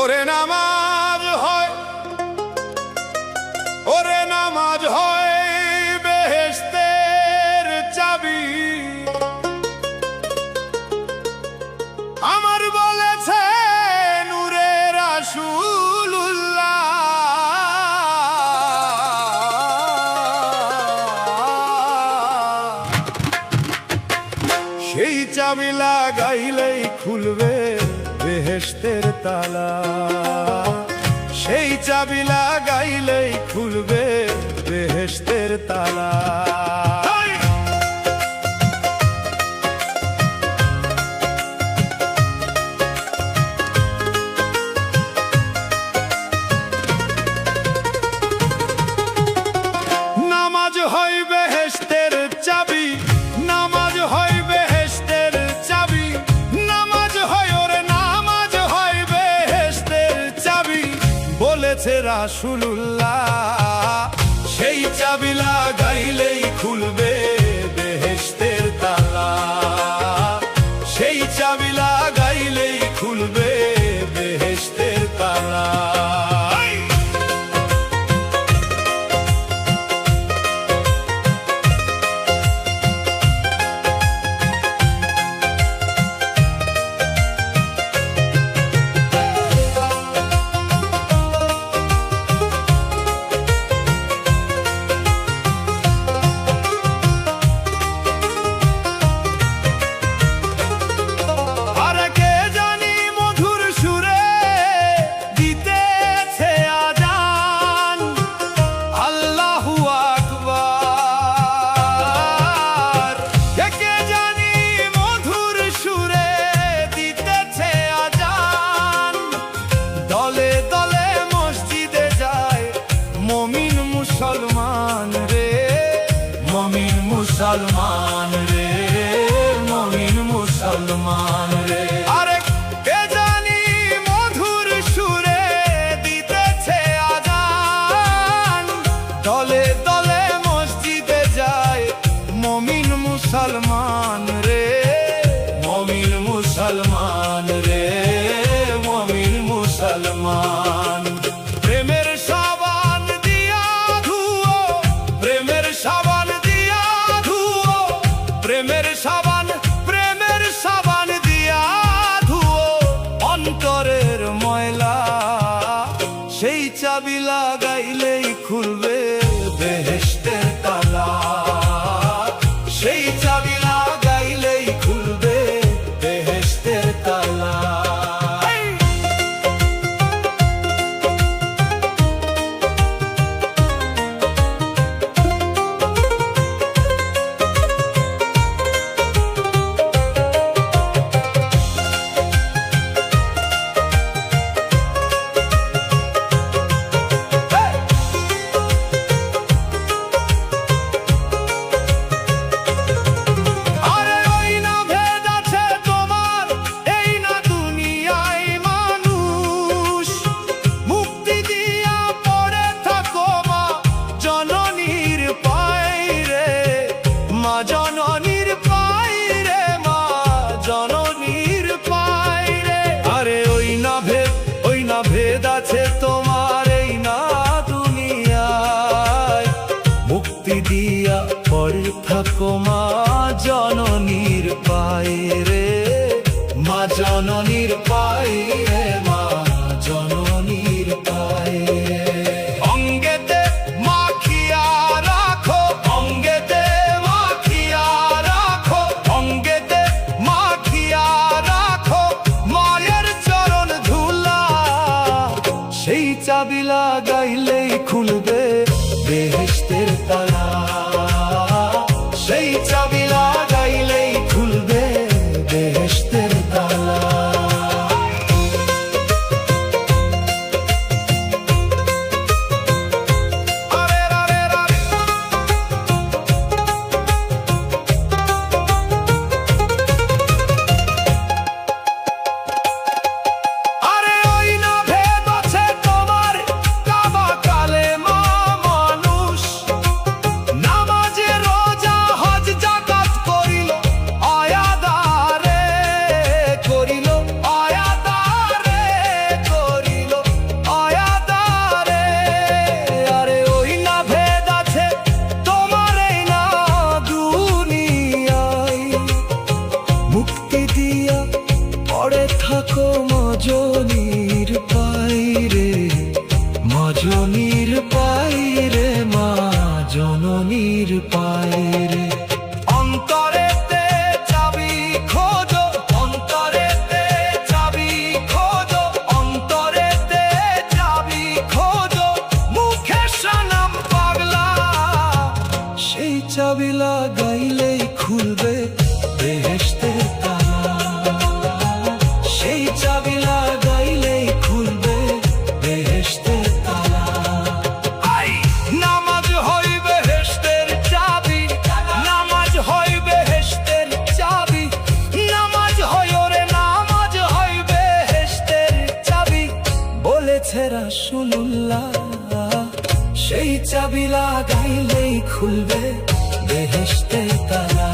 ওরে নামাজ হয়, ওরে নামাজ হয় বেহেশতের চাবি। আমার বলেছে নূরে রাসূলুল্লাহ, সেই চাবি লাগাইলেই খুলবে বেহেশতের তালা, সেই চাবি লাগাইলেই খুলবে বেহেশতের তালা। নামাজ হয় বেহেশতের চাবি, নামাজ হয় বেহেশতের চাবি, নামাজ হয় ওরে নামাজ হয় বেহেশতের চাবি। বলেছে রাসূলুল্লাহ, সেই চাবি লাগাইলেই খুলবে বেহেশতের তালা, সেই চাবি লাগাইলেই খুলবে বেহেশতের তালা। মুসলমান রে, মমিন মুসলমান রে, মমিন মুসলমান রে। আরে কে জানি মধুর সুরে দিতেছে আজান, দলে দলে মসজিদে যায় মমিন মুসলমান রে, মমিন মুসলমান রে, মমিন মুসলমান। প্রেমের সাবান দিয়া ধুও, প্রেমের সাবান দিয়া ধুও, প্রেমের সাবান, প্রেমের সাবান দিয়া ধুও অন্তরের ময়লা, সেই চাবি লাগাইলেই খুলবে বেহেশতের তালা, সেই চাবি লাগাইলেই খুলবে বেহেশতের তালা। জননীর পায় রে, মা জননীর পায় রে। আরে ওই না ভেদ আছে তোমার এই না দুনিয়ায়, মুক্তি দিয়া পরে থাকো মা জননীর পায় রে, মা জননীর পায় রে, মা জননীর পায়। অঙ্গেতে মাখিয়া রাখো, অঙ্গেতে মাখিয়া রাখো, অঙ্গেতে মাখিয়া রাখো মায়ের চরণ ধুলা, সেই চাবি লাগাইলেই খুলবে বেহেশতের তালা, সেই চাবি লাগাইলেই খুলবে বেহেশতের তালা। ভক্তি দিয়া পড়ে থাকো মজনির পায়রে, মজনির পায়রে, মা জননীর পায়রে। অন্তরেতে চাবি খোঁজো, অন্তরেতে চাবি খোঁজো, অন্তরেতে চাবি খোঁজো, মুখে সানাম পাগলা। সেই চাবি লাগাইলেই খুলবে বেহেশতের তালা, সেই চাবি লাগাইলেই খুলবে বেহেশতের তালা। নামাজ হয় বেহেশতের চাবি, নামাজ হয় বেহেশতের চাবি, নামাজ হয় ওরে নামাজ হয় বেহেশতের চাবি, বলেছে রাসূলুল্লাহ। সেই চাবি লাগাইলেই খুলবে বেহেশতের তালা।